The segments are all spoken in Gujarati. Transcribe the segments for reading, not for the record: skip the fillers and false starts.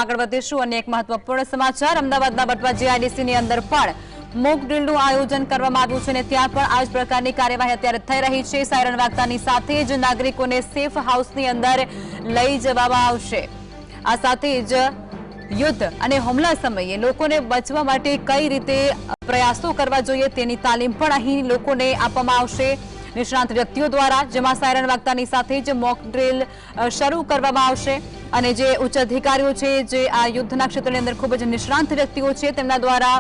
આગળ વધીશું અને એક મહત્વપૂર્ણ સમાચાર અમદાવાદના બટવા જીઆઈડીસીની અંદર પણ મોક ડ્રીલનું આયોજન કરવામાં આવ્યું છે અને ત્યાં પણ આ જ પ્રકારની કાર્યવાહી અત્યારે થઈ રહી છે। સાયરન વાગતાની સાથે જ નાગરિકોને સેફ હાઉસની અંદર લઈ જવામાં આવશે। આ સાથે જ યુદ્ધ અને હુમલા સમયે લોકોને બચવા માટે કઈ રીતે પ્રયાસો કરવા જોઈએ તેની તાલીમ પણ અહીં લોકોને આપવામાં આવશે નિષ્ણાંત વ્યક્તિઓ દ્વારા, જેમાં સાયરન વાગતાની સાથે જ મોક ડ્રીલ શરૂ કરવામાં આવશે અને જે ઉચ્ચ અધિકારીઓ છે, જે આ યુદ્ધના ક્ષેત્રની અંદર ખૂબ જ નિષ્ણાંત વ્યક્તિઓ છે, તેમના દ્વારા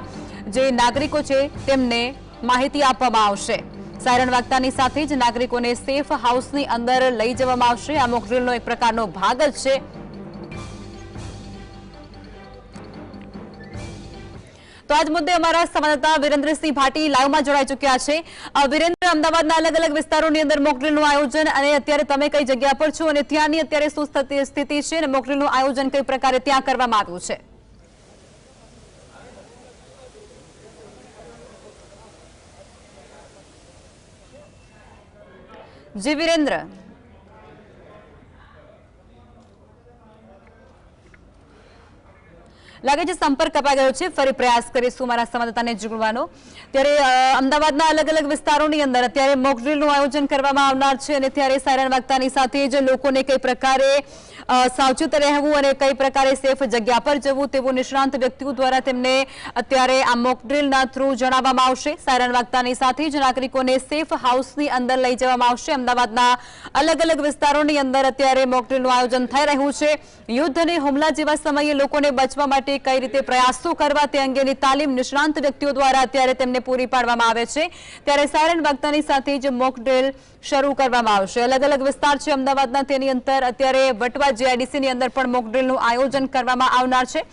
જે નાગરિકો છે તેમને માહિતી આપવામાં આવશે। સાયરન વાગતાની સાથે જ નાગરિકોને સેફ હાઉસની અંદર લઈ જવામાં આવશે। આ મોક ડ્રીલનો એક પ્રકારનો ભાગ જ છે। તો આજ મુદ્દે અમારા સંવાદદાતા વિરેન્દ્રસિંહ ભાટી લાઈવમાં જોડાઈ ચૂક્યા છે। વિરેન્દ્ર, અમદાવાદના અલગ અલગ વિસ્તારોની અંદર મોક ડ્રીલનું આયોજન અને અત્યારે તમે કઈ જગ્યા પર છો અને ત્યાંની અત્યારે શું સ્થિતિ છે અને મોક ડ્રીલનું આયોજન કઈ પ્રકારે ત્યાં કરવામાં આવ્યું છે? જી વિરેન્દ્ર, લાગે છે સંપર્ક કપાઈ ગયો છે, ફરી પ્રયાસ કરીશું મારા સંવાદદાતાને જોડવાનો। ત્યારે અમદાવાદના અલગ અલગ વિસ્તારોની અંદર અત્યારે મોક ડ્રીલનું આયોજન કરવામાં આવનાર છે અને ત્યારે સાયરન વાગતાની સાથે જ લોકોને કઈ પ્રકારે સાવચેત રહેવું અને કઈ પ્રકારે સેફ જગ્યા પર જવું તેવું નિષ્ણાંત વ્યક્તિઓ દ્વારા તેમને અત્યારે આ મોક ડ્રીલના થ્રુ જણાવવામાં આવશે। સાયરન વાગતાની સાથે જ નાગરિકોને સેફ હાઉસની અંદર લઈ જવામાં આવશે। અમદાવાદના અલગ અલગ વિસ્તારોની અંદર અત્યારે મોક ડ્રીલનું આયોજન થઈ રહ્યું છે। યુદ્ધ અને હુમલા જેવા સમયે લોકોને બચવા માટે કઈ રીતે પ્રયાસો કરવા તે અંગેની તાલીમ નિષ્ણાંત વ્યક્તિઓ દ્વારા અત્યારે તેમને પૂરી પાડવામાં આવે છે। ત્યારે સાયરન વાગતાની સાથે જ મોક ડ્રીલ શરૂ કરવામાં આવશે। અલગ અલગ વિસ્તાર છે અમદાવાદના, તેની અંદર અત્યારે વટવા જીઆઈડીસીની અંદર પણ મોક ડ્રીલનું આયોજન કરવામાં આવનાર છે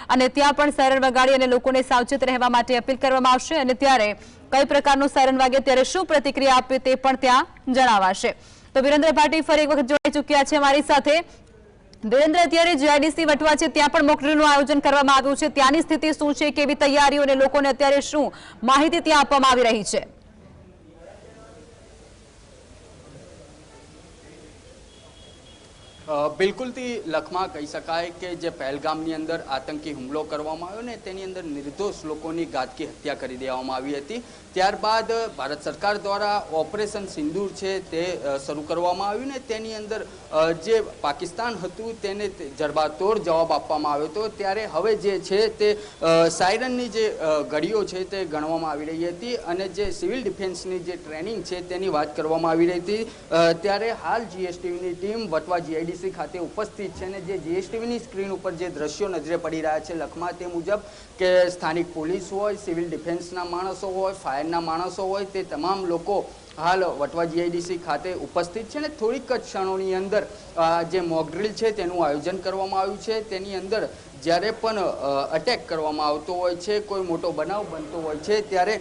અને ત્યાં પણ સાયરન વગાડી અને લોકોને સાવચેત રહેવા માટે અપીલ કરવામાં આવશે અને ત્યારે કઈ પ્રકારનું સાયરન વાગે ત્યારે શું પ્રતિક્રિયા આપે તે પણ ત્યાં જણાવાશે। તો વિરેન્દ્ર ભાટી ફરી એક વખત જોડાઈ ચૂક્યા છે અમારી સાથે। વિરેન્દ્ર, અત્યારે જીઆઈડીસી વટવા છે ત્યાં પણ મોક ડ્રીલનું આયોજન કરવામાં આવ્યું છે, ત્યાંની સ્થિતિ શું છે, કેવી તૈયારીઓ અને લોકોને અત્યારે શું માહિતી ત્યાં આપવામાં આવી રહી છે? બિલકુલથી લખમાં કહી શકાય કે જે પહેલગામની અંદર આતંકી હુમલો કરવામાં આવ્યો ને તેની અંદર નિર્દોષ લોકોની ઘાતકી હત્યા કરી દેવામાં આવી હતી। ત્યારબાદ ભારત સરકાર દ્વારા ઓપરેશન સિંદૂર છે તે શરૂ કરવામાં આવ્યું ને તેની અંદર જે પાકિસ્તાન હતું તેને જડબાતોડ જવાબ આપવામાં આવ્યો હતો। ત્યારે હવે જે છે તે સાયરનની જે ઘડીઓ છે તે ગણવામાં આવી રહી હતી અને જે સિવિલ ડિફેન્સની જે ટ્રેનિંગ છે તેની વાત કરવામાં આવી રહી હતી। ત્યારે હાલ જીએસટીવીની ટીમ વટવા જીઆઈડીસી ખાતે ઉપસ્થિત છે અને જે જીએસટીવીની સ્ક્રીન ઉપર જે દ્રશ્યો નજરે પડી રહ્યા છે લખમાં તે મુજબ કે સ્થાનિક પોલીસ હોય, સિવિલ ડિફેન્સના માણસો હોય, ફાયરના માણસો હોય, તે તમામ લોકો હાલ વટવા જીઆઈડીસી ખાતે ઉપસ્થિત છે ને થોડીક જ ક્ષણોની અંદર જે મોક ડ્રીલ છે તેનું આયોજન કરવામાં આવ્યું છે। તેની અંદર જ્યારે પણ અટેક કરવામાં આવતો હોય છે, કોઈ મોટો બનાવ બનતો હોય છે, ત્યારે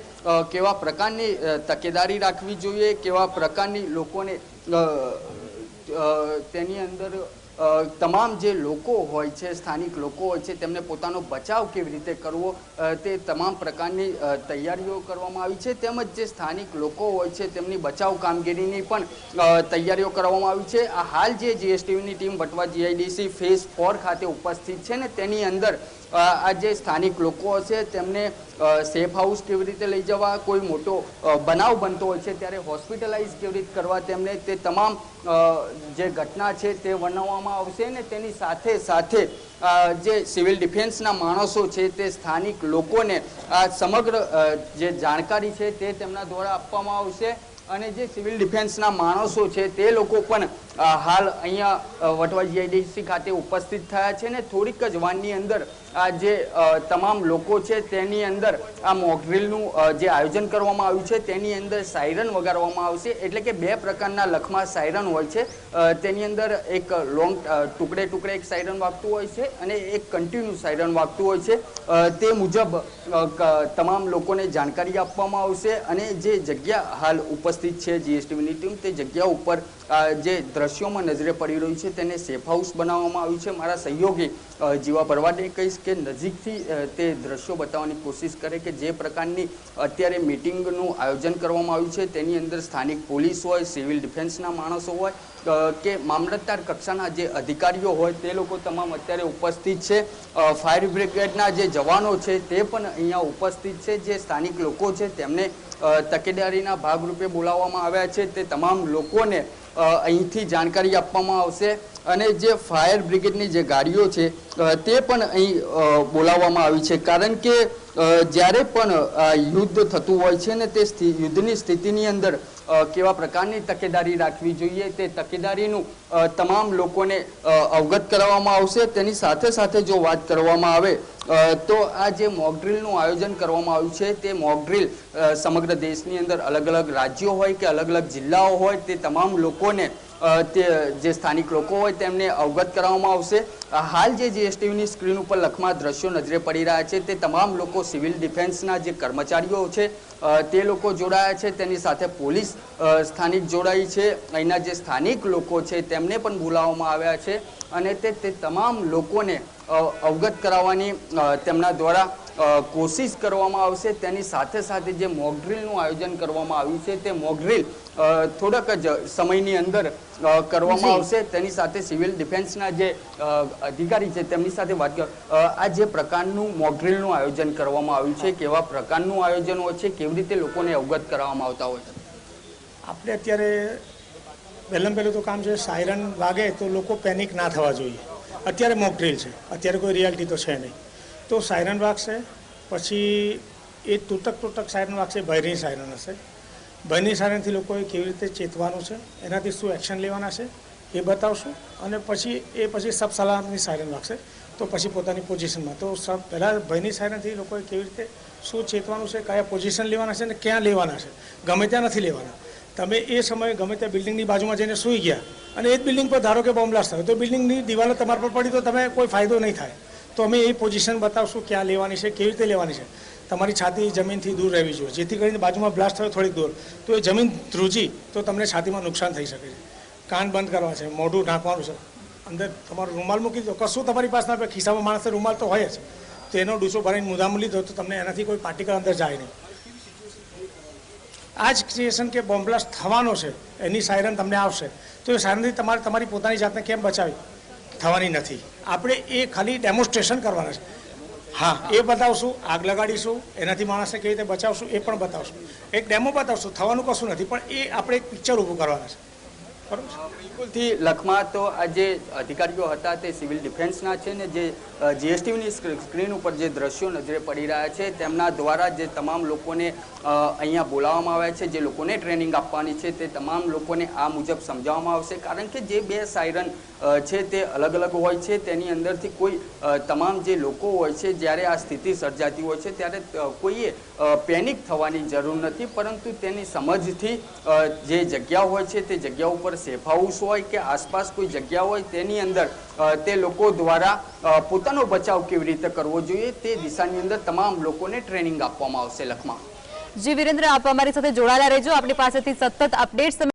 કેવા પ્રકારની તકેદારી રાખવી જોઈએ, કેવા પ્રકારની લોકોને તેની અંદર તમામ જે લોકો હોય છે, સ્થાનિક લોકો હોય છે, તેમને પોતાનો બચાવ કેવી રીતે કરવો તે તમામ પ્રકારની તૈયારીઓ કરવામાં આવી છે। તેમજ જે સ્થાનિક લોકો હોય છે તેમની બચાવ કામગીરીની પણ તૈયારીઓ કરવામાં આવી છે। આ હાલ જે જીએસટીવીની ટીમ વટવા જીઆઈડીસી ફેઝ 4 ખાતે ઉપસ્થિત છે ને તેની અંદર આ જે સ્થાનિક લોકો હશે તેમને સેફ હાઉસ કેવી રીતે લઈ જવા, કોઈ મોટો બનાવ બનતો હોય છે ત્યારે હોસ્પિટલાઇઝ કેવી રીતે કરવા તેમને, તે તમામ જે ઘટના છે તે વર્ણવવામાં આવશે ને તેની સાથે સાથે જે સિવિલ ડિફેન્સના માણસો છે તે સ્થાનિક લોકોને આ સમગ્ર જે જાણકારી છે તે તેમના દ્વારા આપવામાં આવશે અને જે સિવિલ ડિફેન્સના માણસો છે તે લોકો પણ હાલ અહીંયા વટવા જીઆઈડીસી ખાતે ઉપસ્થિત થયા છે ને થોડીક જ વારની અંદર આ જે તમામ લોકો છે તેની અંદર આ મોક ડ્રીલનું જે આયોજન કરવામાં આવ્યું છે તેની અંદર સાયરન વગાડવામાં આવશે। એટલે કે બે પ્રકારના લખમાં સાયરન હોય છે, તેની અંદર એક લોંગ ટુકડે ટુકડે એક સાયરન વાગતું હોય છે અને એક કન્ટિન્યુ સાયરન વાગતું હોય છે। તે મુજબ તમામ લોકોને જાણકારી આપવામાં આવશે અને જે જગ્યા હાલ ઉપસ્થિત છે જીએસટીવીની ટીમ તે જગ્યા ઉપર જે દ્રશ્યોમાં નજરે પડી રહ્યું છે તેને સેફ હાઉસ બનાવવામાં આવ્યું છે. મારા સહયોગી જીવા ભરવાડને કહીશ કે નજીકથી તે દ્રશ્યો બતાવવાની કોશિશ કરે કે જે પ્રકારની અત્યારે મિટિંગનું આયોજન કરવામાં આવ્યું છે તેની અંદર સ્થાનિક પોલીસ હોય, સિવિલ ડિફેન્સના માણસો હોય કે મામલતદાર કક્ષાના જે અધિકારીઓ હોય તે લોકો તમામ અત્યારે ઉપસ્થિત છે. ફાયર બ્રિગેડના જે જવાનો છે તે પણ અહીંયા ઉપસ્થિત છે. જે સ્થાનિક લોકો છે તેમને તકેદારીના ભાગરૂપે બોલાવવામાં આવ્યા છે. તે તમામ લોકોને અહીંથી જાણકારી આપવામાં આવશે અને જે ફાયર બ્રિગેડની જે ગાડીઓ છે તે પણ અહીં બોલાવવામાં આવી છે. કારણ કે જ્યારે પણ યુદ્ધ થતું હોય છે ને તે યુદ્ધની સ્થિતિની અંદર કેવા પ્રકારની તકેદારી રાખવી જોઈએ તે તકેદારીનું તમામ લોકોને અવગત કરાવવામાં આવશે. તેની સાથે સાથે જો વાત કરવામાં આવે તો આ જે મોકડ્રીલનું આયોજન કરવામાં આવ્યું છે તે મોકડ્રીલ સમગ્ર દેશની અંદર અલગ અલગ રાજ્યો હોય કે અલગ અલગ જિલ્લાઓ હોય તે તમામ લોકોને તે જે સ્થાનિક લોકો હોય તેમને અવગત કરાવવામાં આવશે. હાલ જે જીએસટીવીની સ્ક્રીન ઉપર લખમાં દ્રશ્યો નજરે પડી રહ્યા છે તે તમામ લોકો સિવિલ ડિફેન્સના જે કર્મચારીઓ છે તે લોકો જોડાયા છે. તેની સાથે પોલીસ સ્થાનિક જોડાઈ છે. અહીંના જે સ્થાનિક લોકો છે તેમને પણ બોલાવવામાં આવ્યા છે અને તે તમામ લોકોને અવગત કરાવવાની તેમના દ્વારા કોશિશ કરવામાં આવશે. તેની સાથે સાથે જે મોકડ્રીલનું આયોજન કરવામાં આવ્યું છે તે મોકડ્રીલ થોડાક જ સમયની અંદર કરવામાં આવશે. તેની સાથે સિવિલ ડિફેન્સના જે અધિકારી છે તેમની સાથે વાત કર આ જે પ્રકારનું મોકડ્રીલનું આયોજન કરવામાં આવ્યું છે કેવા પ્રકારનું આયોજન હોય છે, કેવી રીતે લોકોને અવગત કરાવવામાં આવતા હોય છે? આપણે અત્યારે પહેલું તો કામ છે સાયરન વાગે તો લોકો પેનિક ના થવા જોઈએ. અત્યારે મોક ડ્રીલ છે, અત્યારે કોઈ રિયાલિટી તો છે નહીં. તો સાયરન વાગશે પછી એ તૂટક સાયરન વાગશે, ભયની સાયરન હશે. ભયની સાયરનથી લોકોએ કેવી રીતે ચેતવાનું છે, એનાથી શું એક્શન લેવાના છે એ બતાવશું અને પછી સબ સલામની સાયરન વાગશે તો પછી પોતાની પોઝિશનમાં. તો પહેલાં ભયની સાયરનથી લોકોએ કેવી રીતે શું ચેતવાનું છે, કયા પોઝિશન લેવાના છે અને ક્યાં લેવાના છે, ગમે ત્યાં નથી લેવાના. તમે એ સમયે ગમે ત્યાં બિલ્ડિંગની બાજુમાં જઈને સૂઈ ગયા અને એ જ બિલ્ડિંગ પર ધારો કે બોમ્બ બ્લાસ્ટ થયો તો બિલ્ડિંગની દિવાલો તમારા પર પડી તો તમે કોઈ ફાયદો નહીં થાય. તો અમે એ પોઝિશન બતાવશું ક્યાં લેવાની છે, કેવી રીતે લેવાની છે. તમારી છાતી જમીનથી દૂર રહેવી જોઈએ જેથી કરીને બાજુમાં બ્લાસ્ટ થયો થોડીક દૂર તો એ જમીન ધ્રુજી તો તમને છાતીમાં નુકસાન થઈ શકે છે. કાન બંધ કરવા છે, મોઢું ઢાંકવાનું છે, અંદર તમારો રૂમાલ મૂકી દો. કશું તમારી પાસે ના ખિસ્સામાં માણસે રૂમાલ તો હોય જ તો એનો ડૂસો ભરીને મુદામ લીધો તો તમને એનાથી કોઈ પાર્ટિકલ અંદર જાય નહીં. આ જ સિચ્યુએશન કે બોમ્બ બ્લાસ્ટ થવાનો છે એની સાયરન તમને આવશે તો એ સાયરનથી તમારી પોતાની જાતને કેમ બચાવી થવાની નથી. આપણે એ ખાલી ડેમોન્સ્ટ્રેશન કરવાના છે. હા, એ બતાવશું, આગ લગાડીશું, એનાથી માણસને કેવી રીતે બચાવશું એ પણ બતાવશું. એક ડેમો બતાવશું, થવાનું કશું નથી પણ એ આપણે એક પિક્ચર ઊભું કરવાના છે. બિલકુલથી લખમાં તો આ જે અધિકારીઓ હતા તે સિવિલ ડિફેન્સના છે ને જે જીએસટીવીની સ્ક્રીન ઉપર જે દ્રશ્યો નજરે પડી રહ્યા છે તેમના દ્વારા જે તમામ લોકોને અહીંયા બોલાવવામાં આવ્યા છે, જે લોકોને ટ્રેનિંગ આપવાની છે તે તમામ લોકોને આ મુજબ સમજાવવામાં આવશે. કારણ કે જે બે સાયરન છે તે અલગ અલગ હોય છે તેની અંદરથી કોઈ તમામ જે લોકો હોય છે જ્યારે આ સ્થિતિ સર્જાતી હોય છે ત્યારે કોઈએ પેનિક થવાની જરૂર નથી પરંતુ તેની સમજથી જે જગ્યા હોય છે તે જગ્યા ઉપર સેફ હાઉસ હોય કે આસપાસ કોઈ જગ્યા હોય તેની અંદર તે લોકો દ્વારા પોતાનો બચાવ કેવી રીતે કરવો જોઈએ તે દિશાની અંદર તમામ લોકોને ટ્રેનિંગ આપવામાં આવશે. લખમાં જી વિરેન્દ્ર, આપ અમારી સાથે જોડાયેલા રહેજો. આપણી પાસેથી સતત અપડેટ્સ